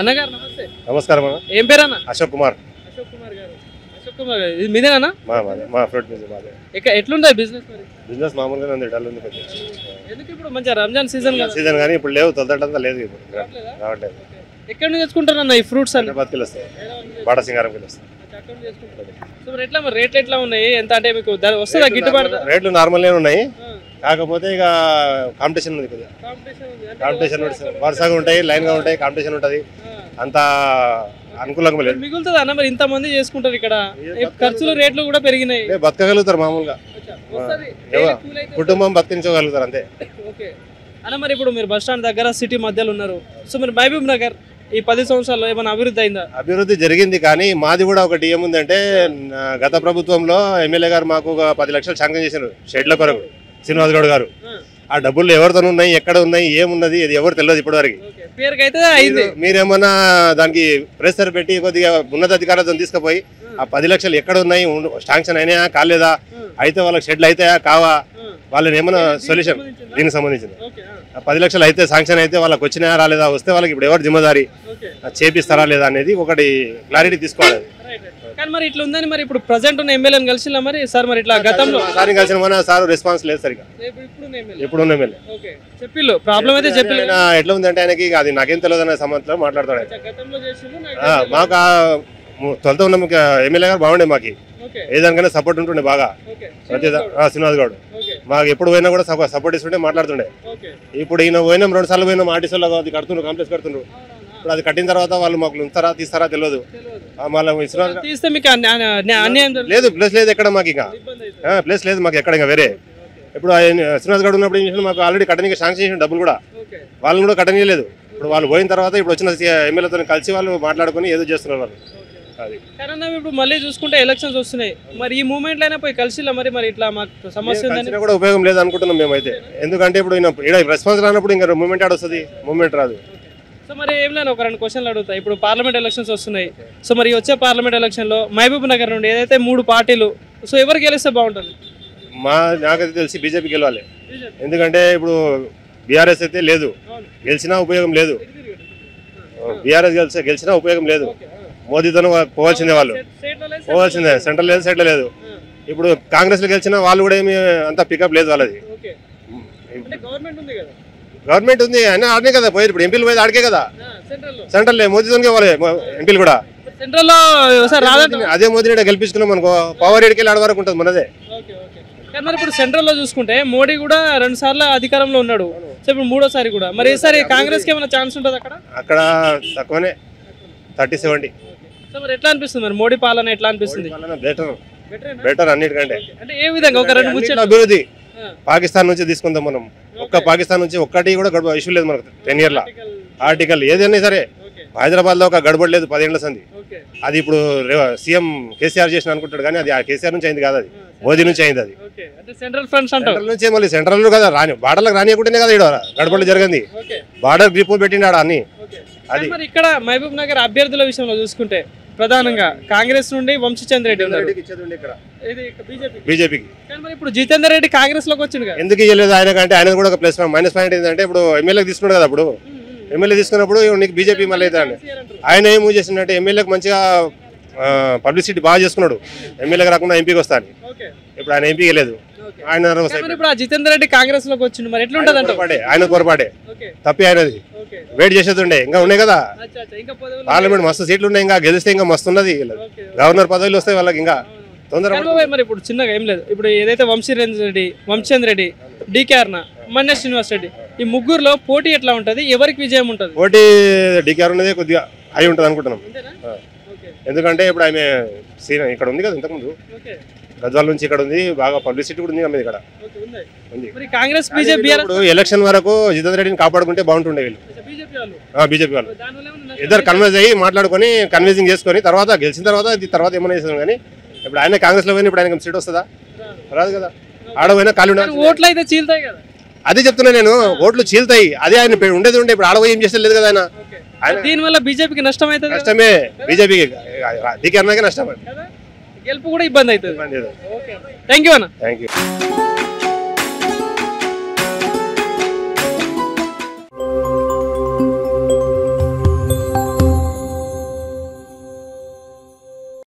అన్నగారు నమస్తే. నమస్కారం. ఏం పేరు అన్న? అశోక్ కుమార్. అశోక్ కుమార్ గారు. అశోక్ కుమార్ గారు ఇది మీదేనా? మా ఫ్రూట్ బిజినెస్ మాదే. ఎట్లుంది బిజినెస్ మరి? బిజినెస్ మామూలుగానే ఉంది, డల్ ఉంది కొంచెం. ఎందుకు ఇప్పుడు మంచిగా రంజాన్ సీజన్ కదా? సీజన్ కానీ ఇప్పుడు లేవు, తొందరటంతా లేదు, ఇప్పుడు రావట్లేదు. ఎక్కడి నుంచి తెచ్చుకుంటారన్న ఈ ఫ్రూట్స్ అన్ని? హైదరాబాద్కి వస్తాయి, బాట సింగారంకి వస్తాయి. సో మరి ఎట్లా మరి రేట్లు ఎట్లా ఉన్నాయి? ఎంత అంటే మీకు వస్తుందా గిట్టుబాటు? రేట్లు నార్మల్గానే ఉన్నాయి, కాకపోతే ఇక కాంపిటీషన్ ఉంది కొద్దిగా. కాంపిటీషన్ వరుసగా ఉంటాయి, లైన్గా ఉంటాయి, కాంపిటీషన్ ఉంటుంది, అంత అనుకూలంగా లేదు. మిగులుతుంది అన్న మరి ఇంత మంది చేసుకుంటారు ఇక్కడ, ఖర్చులు రేట్లు కూడా పెరిగినాయి. బతకగలుగుతారు మామూలుగా, కుటుంబం బతికించగలుగుతారు అంతే. ఓకే అన్న, మరి ఇప్పుడు మీరు బస్ స్టాండ్ దగ్గర సిటీ మధ్యలో ఉన్నారు. సో మరి మహబూబ్ నగర్ ఈ 10 సంవత్సరాల్లో ఏమైనా అభివృద్ధి అయిందా? అభివృద్ధి జరిగింది, కానీ మాది కూడా ఒకటి ఏముందంటే గత ప్రభుత్వంలో ఎమ్మెల్యే గారు మాకు 10 లక్షలు శాంక్షన్ చేశారు షెడ్ల కొరకు, శ్రీనివాస్ గౌడ్ గారు. ఆ డబ్బులు ఎవరితో ఉన్నాయి, ఎక్కడ ఉన్నాయి, ఏమున్నది ఇది ఎవరు తెలియదు ఇప్పటివరకు. మీరేమన్నా దానికి ప్రెషర్ పెట్టి కొద్దిగా ఉన్నతాధికారులతో తీసుకుపోయి ఆ 10 లక్షలు ఎక్కడ ఉన్నాయి, శాంక్షన్ అయినాయా కాలేదా, అయితే వాళ్ళకి షెడ్లు అవుతాయా కావా, వాళ్ళని ఏమైనా సొల్యూషన్ దీనికి సంబంధించింది. 10 లక్షలు అయితే శాంక్షన్ అయితే వాళ్ళకి వచ్చినాయా రాలేదా, వస్తే వాళ్ళకి ఇప్పుడు ఎవరు జిమ్మదారి, చేపిస్తారా లేదా అనేది ఒకటి క్లారిటీ తీసుకోవాలి. కానీ మరి ఇట్లా ఉందని మరి ఇప్పుడు ప్రజెంట్ ఉన్న ఎమ్మెల్యేని కలిసిలా మరి సార్? మరి ఇట్లా గతంలో సార్ కలిసిన మన సార్ రెస్పాన్స్ లేదు సరిగా. ఇప్పుడు ఎమ్మెల్యే చెప్పిల్లు ప్రాబ్లం అయితే చెప్పి ఎట్లా ఉందంటే ఆయనకి అది నాకేం తెలియదు అనే సంబంధంలో మాట్లాడతాడు. మాకు తొలత ఉన్న ఎమ్మెల్యే గారు బాగుండే, మాకు ఏదానికైనా సపోర్ట్ ఉంటుండే బాగా. శ్రీనివాస్ గౌడ్ మాకు ఎప్పుడు పోయినా కూడా సపోర్ట్ ఇస్తుండే, మాట్లాడుతుండే. ఇప్పుడు ఈయన పోయినాం 2 సార్లు పోయినాం, ఆర్టీసీలో అది కడుతుండ్రు, కాంప్లెక్స్ కడుతుండ్రు. ఇప్పుడు అది కట్టిన తర్వాత వాళ్ళు మాకు ఉంచారా తీస్తారా తెలియదు. లేదు ప్లేస్ లేదు ఎక్కడ మాకు, ఇంకా ప్లేస్ లేదు మాకు ఎక్కడ ఇంకా వేరే. ఇప్పుడు శ్రీనివాస్ గౌడ్ ఉన్నప్పుడు ఏం చేసిన, మాకు ఆల్రెడీ కట్టడానికి శాంక్షన్ చేసిన డబ్బులు కూడా వాళ్ళని కూడా కట్టనీయలేదు. ఇప్పుడు వాళ్ళు పోయిన తర్వాత ఇప్పుడు వచ్చిన ఎమ్మెల్యేతో కలిసి వాళ్ళు మాట్లాడుకుని ఏదో చేస్తున్నారు వాళ్ళు. అది ఇప్పుడు మళ్ళీ చూసుకుంటే ఎలక్షన్స్ వస్తున్నాయి, మరి ఈ మూమెంట్ అయినా పోయి కలిసిలా మరి మరి ఇట్లా మాకు సమస్య ఉందని కూడా ఉపయోగం లేదు అనుకుంటున్నాం మేమైతే. ఎందుకంటే ఇప్పుడు రెస్పాన్స్ రానప్పుడు ఇంకా మూమెంట్ ఆడొస్తుంది, మూమెంట్ రాదు. సో మరి ఏం లేదు, ఒక 2 క్వశ్చన్లు అడుగుతా. ఇప్పుడు పార్లమెంట్ ఎలక్షన్స్ వస్తున్నాయి, సో మరి వచ్చే పార్లమెంట్ ఎలక్షన్లో మహబూబ్ నగర్ నుండి ఏదైతే 3 పార్టీలు, సో ఎవరు గెలిస్తే బాగుంటుంది? నాకైతే తెలిసి బీజేపీ గెలవాలి. ఎందుకంటే ఇప్పుడు బీఆర్ఎస్ అయితే లేదు, గెలిచినా ఉపయోగం లేదు. బీఆర్ఎస్ గెలిచినా ఉపయోగం లేదు, మోదీతో పోవాల్సిందే, వాళ్ళు పోవాల్సిందే. సెంట్రల్ లేదు, సెంట్రల్ లేదు. ఇప్పుడు కాంగ్రెస్ లో గెలిచినా వాళ్ళు కూడా ఏమి అంత పికప్ లేదు వాళ్ళది. గవర్నమెంట్ ఉంది అయినా ఆడనే కదా పోయి, ఇప్పుడు ఎంపీలు పోయేది ఆడికే కదా, సెంట్రల్ మోదీతోనే పోవాలి ఎంపీలు కూడా. అదే మోదీని గెలిపించుకున్నాం అనుకో, పవర్ ఏడికెళ్ళి ఆడ వరకు ఉంటుంది మనదే. మరి ఇప్పుడు సెంట్రల్ లో చూసుకుంటే మోడీ కూడా 2 సార్లు అధికారంలో ఉన్నాడు, సో ఇప్పుడు 3వ సారి కూడా. మరి ఈసారి కాంగ్రెస్ కి ఏమైనా ఛాన్స్ ఉంటుంది అక్కడ? అక్కడ తక్కువనే, 30-70. సో మరి ఎట్లా అనిపిస్తుంది మరి మోడీ పాలన ఎట్లా అనిపిస్తుంది? బెటర్ అన్నిటికంటే. అంటే ఏ విధంగా? ఒక 2 ముచ్చట్లు. అభివృద్ధి పాకిస్తాన్ నుంచి తీసుకుందాం మనం, ఒక్క పాకిస్తాన్ నుంచి ఒక్కటి కూడా ఇష్యూ లేదు మనకు 10 years ఆర్టికల్ ఏదైనా సరే. హైదరాబాద్ లో ఒక గడబడి లేదు 10 ఏళ్ల సంది. అది ఇప్పుడు సీఎం కేసీఆర్ చేసిన అనుకుంటాడు, కానీ అది కేసీఆర్ నుంచి అయింది కాదు, అది మోదీ నుంచి అయింది. అది సెంట్రల్ ఫండ్స్ నుంచి మళ్ళీ సెంట్రల్ కదా రాని బార్డర్లకు రానియకుంటేనే కదా ఇక్కడ గడబడి జరిగింది. బార్డర్ గ్రిప్ పెట్టిండాడు అన్ని. అది ఇక్కడ మహబూబ్ నగర్ అభ్యర్థుల విషయంలో చూసుకుంటే ప్రధానంగా కాంగ్రెస్ నుండి వంశీచంద్ర రెడ్డి ఉన్నారు, బీజేపీకి. మరి ఇప్పుడు జితేందర్ రెడ్డి కాంగ్రెస్ లోకి వచ్చింది, ఎందుకు ఇవ్వలేదు ఆయన కంటే? ఆయన కూడా ఒక ప్లస్ మైనస్ పాయింట్ ఏంటంటే ఇప్పుడు ఎమ్మెల్యేకి తీసుకున్నాడు కదా, అప్పుడు ఎమ్మెల్యే తీసుకున్నప్పుడు నీకు బీజేపీ మళ్ళీ అయితే ఆయన ఏం మూవ్ చేసిందంటే ఎమ్మెల్యేకి మంచిగా పబ్లిసిటీ బాగా చేసుకున్నాడు, ఎమ్మెల్యేకి రాకుండా ఎంపీకి వస్తాను. ఇప్పుడు ఆయన ఎంపీకి లేదు, ఆయన ఇప్పుడు జితేందర్ రెడ్డి కాంగ్రెస్ లోకి వచ్చింది, మరి ఎట్లా ఉంటుంది అంటే? ఆయన పొరపాటే, తప్పి ఆయనది. వెయిట్ చేసేది ఉండే, ఇంకా ఉన్నాయి కదా పార్లమెంట్ మస్తు సీట్లు ఉన్నాయి, ఇంకా గెలిస్తే ఇంకా మస్తు ఉన్నది. గవర్నర్ పదవులు వస్తాయి వాళ్ళకి ఇంకా తొందరగా. మరి ఇప్పుడు చిన్నగా ఏం లేదు, ఇప్పుడు ఏదైతే వంశీచంద్ర రెడ్డి, డికే అరుణ, మన్య శ్రీనివాస్ రెడ్డి, ఈ ముగ్గురులో పోటీ ఎట్లా ఉంటది, ఎవరికి విజయం ఉంటది? పోటీ డికే అరుణదే కొద్దిగా అయి ఉంటది అనుకుంటున్నాం. ఎందుకంటే ఇప్పుడు ఆమె ఇక్కడ ఉంది కదా, ఇంతకుముందు గద్వాల నుంచి ఇక్కడ ఉంది, బాగా పబ్లిసిటీ కూడా ఉంది ఆమె ఇక్కడ ఉంది. కాంగ్రెస్ బీజేపీ ఇప్పుడు ఎలక్షన్ వరకు జితేందర్ రెడ్డిని కాపాడుకుంటే బాగుంటుండే వీళ్ళు, బీజేపీ వాళ్ళు. ఇద్దరు కన్విన్స్ అయ్యి మాట్లాడుకొని కన్విన్సింగ్ చేసుకొని తర్వాత గెలిచిన తర్వాత ఏమైనా చేస్తాం. కానీ ఇప్పుడు ఆయన కాంగ్రెస్ లో పోయినా ఇప్పుడు ఆయన సీట్ వస్తుందా? రాదు కదా. ఆడపోయినా ఖాళీ ఓట్లు అయితే చీల్తాయి కదా, అదే చెప్తున్నా నేను, ఓట్లు చీల్తాయి. అదే ఆయన ఉండేది ఉండే, ఇప్పుడు ఆడపోయి ఏం చేస్తే లేదు కదా ఆయన. దీనివల్ల బీజేపీకి నష్టం అవుతుంది, నష్టమే బీజేపీకి, డీకే అన్నాకే నష్టం, గెలుపు కూడా ఇబ్బంది అవుతుంది. థ్యాంక్ యూ అన్న.